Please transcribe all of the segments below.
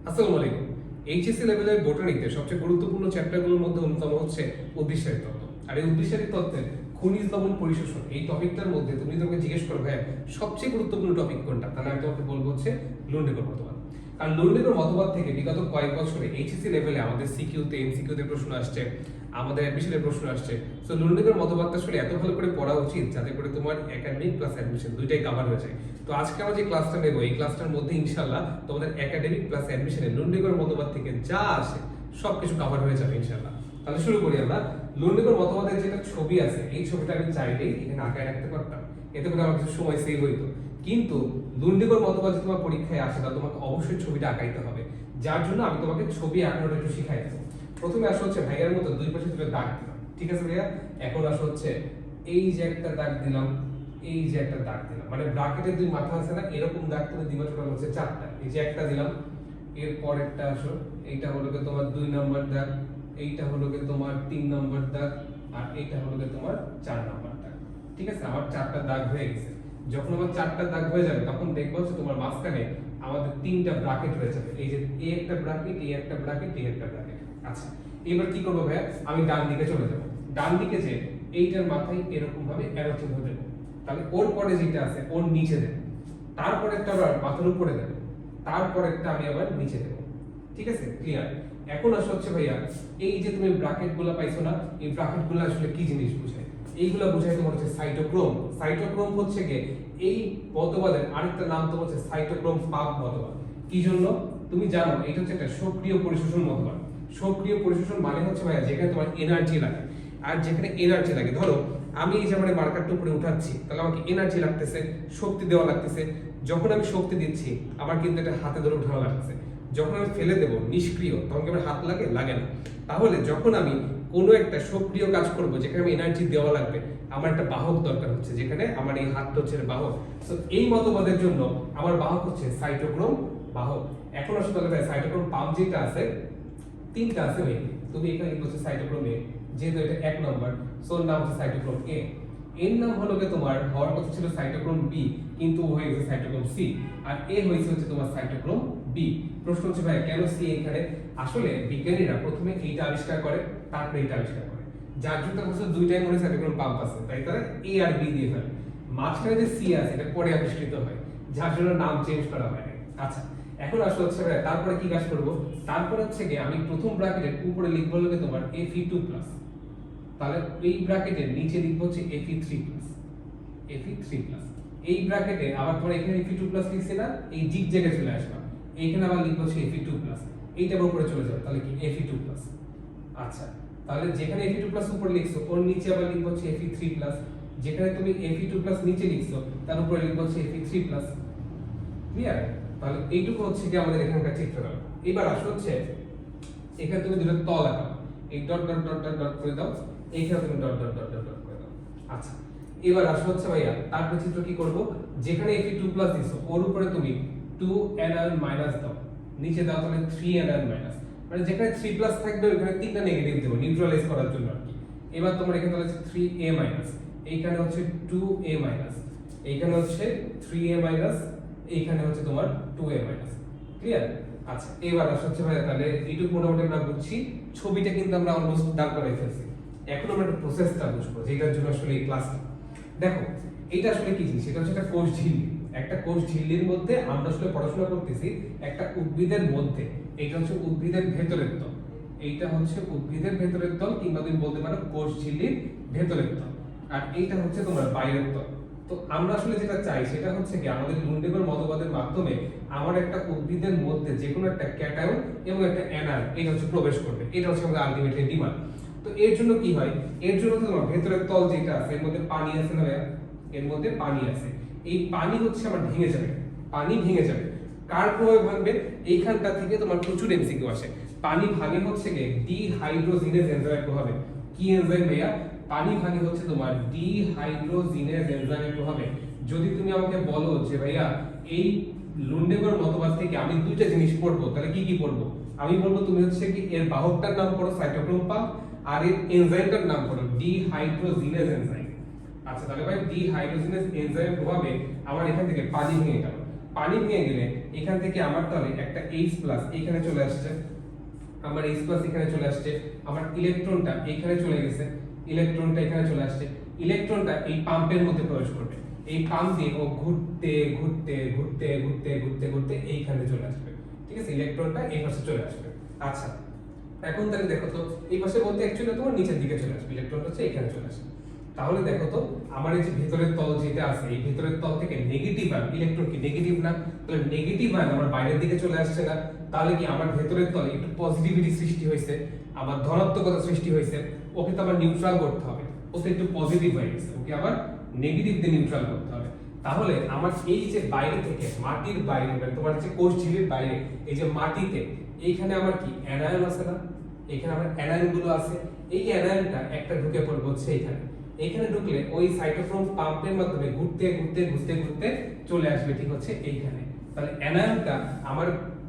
আসসালামু আলাইকুম। এইচএসসি লেভেলের বোটানিতে সবচেয়ে গুরুত্বপূর্ণ চ্যাপ্টারগুলোর মধ্যে অন্যতম হচ্ছে উদ্ভিদসারী তত্ত্ব। আর এই উদ্ভিদসারী তত্ত্বের খনিজ লবণ পরিশোষণ এই টপিকটার মধ্যে তুমি তোমাকে জিজ্ঞেস করবে সবচেয়ে গুরুত্বপূর্ণ টপিক কোনটা, তাহলে আমি তোমাকে বলবো হচ্ছে লুন্ডেগর মতবাদ। আর লুন্ডেগর মতবাদ থেকে বিগত কয়েক বছরে এইচএসসি লেভেলে আমাদের সিকিউতে এমসিকিউতে প্রশ্ন আসছে, আমাদের অ্যাডমিশনের প্রশ্ন আসছে। সো লুন্ডেগর মতবাদটা আসলে এত ভালো করে পড়া উচিত যাতে করে তোমার একাডেমিক প্লাস অ্যাডমিশন দুইটাই কভার হয়ে যায়। তো আজকে আমরা যে ক্লাসটা নেব এই ক্লাসটার মধ্যে ইনশাআল্লাহ তোমাদের একাডেমিক প্লাস অ্যাডমিশনে লুন্ডেগর মতবাদ থেকে যা আসে সবকিছু কভার হয়ে যাবে ইনশাআল্লাহ। তাহলে শুরু করি আমরা। লুন্ডেগর মতবাদের যেটা ছবি আছে এই ছবিটা আমি চাইলেই এখানে আঁকায় রাখতে পারতাম, এতে করে আমার কিছু সময় সেভ হইতো। কিন্তু লুন্ডেগর মতবাদ যদি তোমার পরীক্ষায় আসে তাহলে তোমাকে অবশ্যই ছবিটা আঁকাইতে হবে, যার জন্য আমি তোমাকে ছবি আঁকানোটা একটু শিখাই দেবো। প্রথমে আসা হচ্ছে ভাইয়ার মতো দুই পাশে দুটো দাগ দিলাম, ঠিক আছে ভাইয়া? এখন আসা হচ্ছে এই যে একটা দাগ দিলাম, এই যে একটা দাগ দিলাম, মানে ব্র্যাকেটের দুই মাথা আছে না, এরকম দাগ তুমি দিবা। টোটাল হচ্ছে চারটা। এই যে একটা দিলাম, এর পরেরটা আসো, এইটা হলো কি তোমার 2 নম্বর দাগ, এইটা হলো কি তোমার 3 নম্বর দাগ, আর এইটা হলো কি তোমার 4 নম্বর দাগ। ঠিক আছে, আমার চারটা দাগ হয়ে গেছে। যখন আমার চারটা দাগ হয়ে যাবে তখন দেখবো যে তোমার মাঝখানে আমাদের তিনটা ব্র্যাকেট হয়ে যাবে। এই যে এই একটা ব্র্যাকেট, এই একটা ব্র্যাকেট, এই একটা ব্র্যাকেট। আচ্ছা, এবার কি করবো ভাইয়া? আমি ডান দিকে চলে যাব। ডান দিকে যে এইটার মাথায় এরকম ভাবে অ্যারো চিহ্ন দেব, তাহলে ওর পরে যেটা আছে ওর নিচে দেব, তারপরে একটা আবার মাথার উপরে দেব, তারপরে একটা আমি আবার নিচে দেব। ঠিক আছে, ক্লিয়ার? এখন আসলে হচ্ছে ভাইয়া এই যে তুমি ব্র্যাকেট গুলো পাইছো না, এই ব্র্যাকেট গুলো আসলে কি জিনিস বোঝায়? এইগুলা বোঝায় তোমার হচ্ছে সাইটোক্রোম। সাইটোক্রোম হচ্ছে কি এই মতবাদের আরেকটা নাম তো হচ্ছে সাইটোক্রোম পাম্প মতবাদ। কি জন্য তুমি জানো? এটা হচ্ছে একটা সক্রিয় পরিশোষণ মতবাদ। সক্রিয় পরিশোষণ মানে হচ্ছে ভাইয়া যেখানে তোমার এনার্জি লাগে। আর যেখানে এনার্জি লাগে, ধরো আমি এই যে মানে মার্কারটা উপরে উঠাচ্ছি, তাহলে আমাকে এনার্জি লাগতেছে, শক্তি দেওয়া লাগতেছে। যখন আমি শক্তি দিচ্ছি আমার কিন্তু এটা হাতে ধরে উঠানো লাগতেছে। যখন আমি ফেলে দেব নিষ্ক্রিয়, তখন কি আমার হাত লাগে? লাগে না। তাহলে যখন আমি কোনো একটা সক্রিয় কাজ করব যেখানে আমি এনার্জি দেওয়া লাগবে, আমার একটা বাহক দরকার হচ্ছে, যেখানে আমার এই হাতটা হচ্ছে বাহক। তো এই মতবাদের জন্য আমার বাহক হচ্ছে সাইটোক্রোম বাহক। এখন আসলে তাহলে সাইটোক্রোম পাম্প যেটা আছে তিনটা আছে ভাই, তুমি এখানে লিখছো সাইটোক্রোম এ, যেহেতু এটা এক নম্বর সো নাম হচ্ছে সাইটোক্রোম এ। এর নাম হলো কি তোমার হওয়ার কথা ছিল সাইটোক্রোম বি, কিন্তু হয়ে গেছে সাইটোক্রোম সি। আর এ হয়েছে হচ্ছে তোমার সাইটোক্রোম বি। প্রশ্ন হচ্ছে ভাই কেন সি এখানে? আসলে বিজ্ঞানীরা প্রথমে এইটা আবিষ্কার করে, তারপরে এটা আবিষ্কার করে, যার জন্য হচ্ছে দুইটাই মনে সাইটোক্রোম পাম্প আছে, তাই তারা এ আর বি দিয়ে ফেলে। মাঝখানে যে সি আছে এটা পরে আবিষ্কৃত হয়, যার জন্য নাম চেঞ্জ করা হয়। আচ্ছা, এখন আসলে হচ্ছে ভাই তারপরে কি কাজ করব? তারপর হচ্ছে কি আমি প্রথম ব্র্যাকেটের উপরে লিখব হলো তোমার Fe2+, তাহলে এই ব্র্যাকেটের নিচে লিখব হচ্ছে Fe3+, Fe3+। এই ব্র্যাকেটে আবার তোমার এখানে Fe2+ লিখছি না, এই জিগ জায়গায় চলে আসবা, এইখানে আবার লিখব হচ্ছে Fe2+, এইটার উপরে চলে যাবে, তাহলে কি Fe2+। আচ্ছা, তাহলে যেখানে Fe2+ উপরে লিখছো ওর নিচে আবার লিখব হচ্ছে Fe3+, যেখানে তুমি Fe2+ নিচে লিখছো তার উপরে লিখব হচ্ছে Fe3+। ক্লিয়ার? তাহলে এইটুকু হচ্ছে কি আমাদের এখানকার চিত্রটা। এবার আসলে হচ্ছে এখানে তুমি দুটো তল আঁকাও, এই dot dot dot dot dot করে দাও, এইখানে তুমি dot dot dot dot dot করে দাও। আচ্ছা, এবার আসলে হচ্ছে ভাইয়া তারপর চিত্র কি করব? যেখানে Fe2+ দিছো ওর উপরে তুমি 2Ni- দাও, নিচে দাও তাহলে 3Ni-, মানে যেখানে 3+ থাকবে ওখানে তিনটা নেগেটিভ দেব নিউট্রালাইজ করার জন্য আর কি। এবার তোমার এখানে তাহলে 3A-, এইখানে হচ্ছে 2A-, এইখানে হচ্ছে 3A-, এইখানে হচ্ছে তোমার 2A-। ক্লিয়ার? আচ্ছা, এবার আসলে হচ্ছে ভাই তাহলে এইটুকু মোটামুটি আমরা বুঝছি, ছবিটা কিন্তু আমরা অলমোস্ট দাগ করে ফেলছি। এখন আমরা একটা প্রসেসটা বুঝবো যেটার জন্য আসলে এই ক্লাসটা। দেখো এটা আসলে কি জিনিস? এটা হচ্ছে একটা কোষ ঝিল্লি। একটা কোষ ঝিল্লির মধ্যে আমরা আসলে পড়াশোনা করতেছি একটা উদ্ভিদের মধ্যে। এটা হচ্ছে উদ্ভিদের ভেতরের তল, এইটা হচ্ছে উদ্ভিদের ভেতরের তল, কিংবা তুমি বলতে পারো কোষ ঝিল্লির ভেতরের তল, আর এইটা হচ্ছে তোমার বাইরের তল। তো আমরা আসলে যেটা চাই সেটা হচ্ছে কি আমাদের লুন্ডেগর মতবাদের মাধ্যমে আমার একটা উদ্ভিদের মধ্যে যে কোনো একটা ক্যাটায়ন এবং একটা অ্যানায়ন এটা হচ্ছে প্রবেশ করবে, এটা হচ্ছে আমাদের আলটিমেটলি ডিমান্ড। তো এর জন্য কি হয়? এর জন্য তোমার ভেতরের তল যেটা আছে এর মধ্যে পানি আছে না ভাইয়া? এর মধ্যে পানি আছে। এই পানি হচ্ছে আমার ভেঙে যাবে, পানি ভেঙে যাবে। কার প্রভাবে ভাঙবে? এইখানটা থেকে তোমার প্রচুর এমসিকিউ আসে। পানি ভাঙে হচ্ছে কি ডিহাইড্রোজিনেজ এনজাইমের প্রভাবে। কি এনজাইম ভাইয়া? পানি ভাঙে হচ্ছে তোমার ডিহাইড্রোজিনেজ এনজাইমের প্রভাবে। যদি তুমি আমাকে বলো যে ভাইয়া এই লুন্ডেগর মতবাদ থেকে আমি দুইটা জিনিস পড়বো, তাহলে কি কি পড়বো? আমি বলবো তুমি হচ্ছে কি এর বাহকটার নাম পড়ো সাইটোক্রোম পাম্প, আর এর এনজাইমটার নাম পড়ো ডিহাইড্রোজিনেজ এনজাইম। আচ্ছা, তাহলে ভাই ডিহাইড্রোজিনেজ এনজাইমের প্রভাবে আমার এখান থেকে পানি ভেঙে গেল। পানি ভেঙে গেলে এখান থেকে আমার তাহলে একটা H প্লাস এখানে চলে আসছে, আমার H প্লাস এখানে চলে আসছে, আমার ইলেকট্রনটা এখানে চলে গেছে, ইলেকট্রনটা এখানে চলে আসছে, ইলেকট্রনটা এই পাম্পের মধ্যে প্রবেশ করবে, এই পাম্প দিয়ে ও ঘুরতে ঘুরতে ঘুরতে ঘুরতে ঘুরতে ঘুরতে এইখানে চলে আসবে, ঠিক আছে, ইলেকট্রনটা এই পাশে চলে আসবে। আচ্ছা এখন তাহলে দেখো তো এই পাশে বলতে অ্যাকচুয়ালি তোমার নিচের দিকে চলে আসবে, ইলেকট্রনটা হচ্ছে এখানে চলে আসবে। তাহলে দেখো তো আমার এই যে ভেতরের তল যেটা আছে, এই ভেতরের তল থেকে নেগেটিভ আয়ন, ইলেকট্রন কি নেগেটিভ না, তাহলে নেগেটিভ আয়ন আমার বাইরের দিকে চলে আসছে না, তাহলে কি আমার ভেতরের তলে একটু পজিটিভিটি সৃষ্টি হয়েছে, আমার ধনাত্মকতা সৃষ্টি হয়েছে, ওকে তো আবার নিউট্রাল করতে হবে, ও তো একটু পজিটিভ হয়ে গেছে, ওকে আবার নেগেটিভ দিয়ে নিউট্রাল করতে হবে। তাহলে আমার এই যে বাইরে থেকে মাটির বাইরে মানে তোমার যে কোষ ঝিল্লির বাইরে এই যে মাটিতে এইখানে আমার কি অ্যানায়ন আছে না, এখানে আমার অ্যানায়ন গুলো আছে, এই অ্যানায়নটা একটা ঢুকে পড়বে হচ্ছে এখানে, এখানে ঢুকলে ওই সাইটোক্রোম পাম্পের মাধ্যমে ঘুরতে ঘুরতে ঘুরতে ঘুরতে চলে আসবে ঠিক হচ্ছে এইখানে। তাহলে অ্যানায়নটা আমার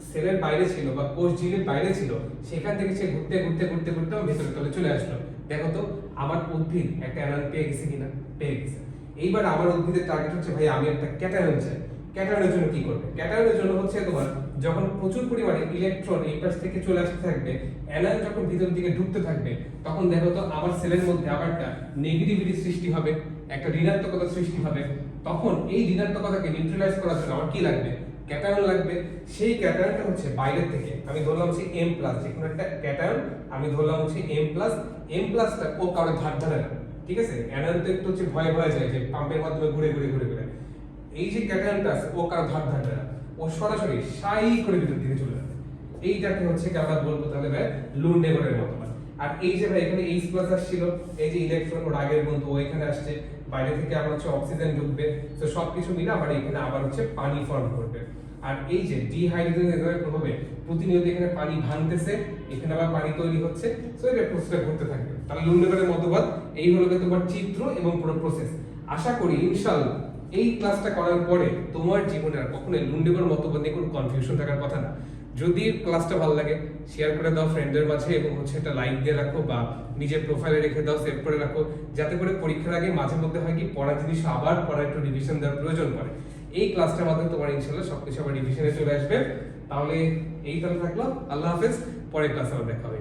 সেলের বাইরে ছিল বা কোষ ঝিল্লির বাইরে ছিল, সেখান থেকে সে ঘুরতে ঘুরতে ঘুরতে ঘুরতে আমার ভেতরে তলে চলে আসলো। দেখো তো আমার উদ্ভিদ একটা অ্যানায়ন পেয়ে গেছে কিনা, পেয়ে গেছে। এইবার আমার উদ্ভিদের টার্গেট হচ্ছে ভাই আমি একটা ক্যাটায়ন চাই। ক্যাটায়নের জন্য কি করবে? ক্যাটায়নের জন্য হচ্ছে তোমার যখন প্রচুর পরিমাণে ইলেকট্রন এই পাশ থেকে চলে আসতে থাকবে, অ্যানায়ন যখন ভিতর দিকে ঢুকতে থাকবে, তখন দেখো তো আমার সেলের মধ্যে আবার একটা নেগেটিভিটি সৃষ্টি হবে, একটা ঋণাত্মকতা সৃষ্টি হবে। তখন এই ঋণাত্মকতাকে নিউট্রালাইজ করার জন্য আমার কি লাগবে? ক্যাটায়ন লাগবে। সেই ক্যাটায়নটা হচ্ছে বাইরের থেকে আমি ধরলাম হচ্ছে M+, যে কোনো একটা ক্যাটায়ন আমি ধরলাম হচ্ছে M+, M+টা ও কারো ধার ধারে না, ঠিক আছে। অ্যানায়ন তো একটু হচ্ছে ভয় ভয় যায় যে পাম্পের মাধ্যমে ঘুরে ঘুরে ঘুরে ঘুরে, এই যে ক্যাটায়নটা আছে ও কারো ধার ধারে না, ও সরাসরি সাই করে ভিতর দিকে চলে যাবে। এইটাকে হচ্ছে কি আমরা বলবো তাহলে ভাই লুন্ডেগরের মতবাদ। আর এই যে ভাই এখানে H+ আসছিল, এই যে ইলেকট্রন ওর আগের বন্ধু ও এখানে আসছে, বাইরে থেকে আবার হচ্ছে অক্সিজেন ঢুকবে, তো সবকিছু মিলে আবার এখানে আবার হচ্ছে পানি ফর্ম করবে। আর এই যে ডিহাইড্রোজেনের প্রভাবে প্রতিনিয়ত এখানে পানি ভাঙতেছে, এখানে আবার পানি তৈরি হচ্ছে, সো এটা প্রসেসটা ঘুরতে থাকবে। তাহলে লুন্ডেগরের মতবাদ এই হলো তোমার চিত্র এবং পুরো প্রসেস। আশা করি ইনশাআল্লাহ এই ক্লাসটা করার পরে তোমার জীবনে আর কখনোই লুন্ডেগর মতবাদ নিয়ে কোনো কনফিউশন থাকার কথা না। যদি ক্লাসটা ভালো লাগে শেয়ার করে দাও ফ্রেন্ডদের মাঝে, এবং হচ্ছে একটা লাইক দিয়ে রাখো বা নিজের প্রোফাইলে রেখে দাও, সেভ করে রাখো, যাতে করে পরীক্ষার আগে মাঝে মধ্যে হয় কি পড়া জিনিস আবার পড়া একটু রিভিশন দেওয়ার প্রয়োজন পড়ে। এই ক্লাসটার মাধ্যমে তোমার ইনশাআল্লাহ সবকিছু আবার রিভিশনে চলে আসবে। তাহলে এই তাহলে থাকলো, আল্লাহ হাফেজ, পরের ক্লাসে আবার দেখা হবে।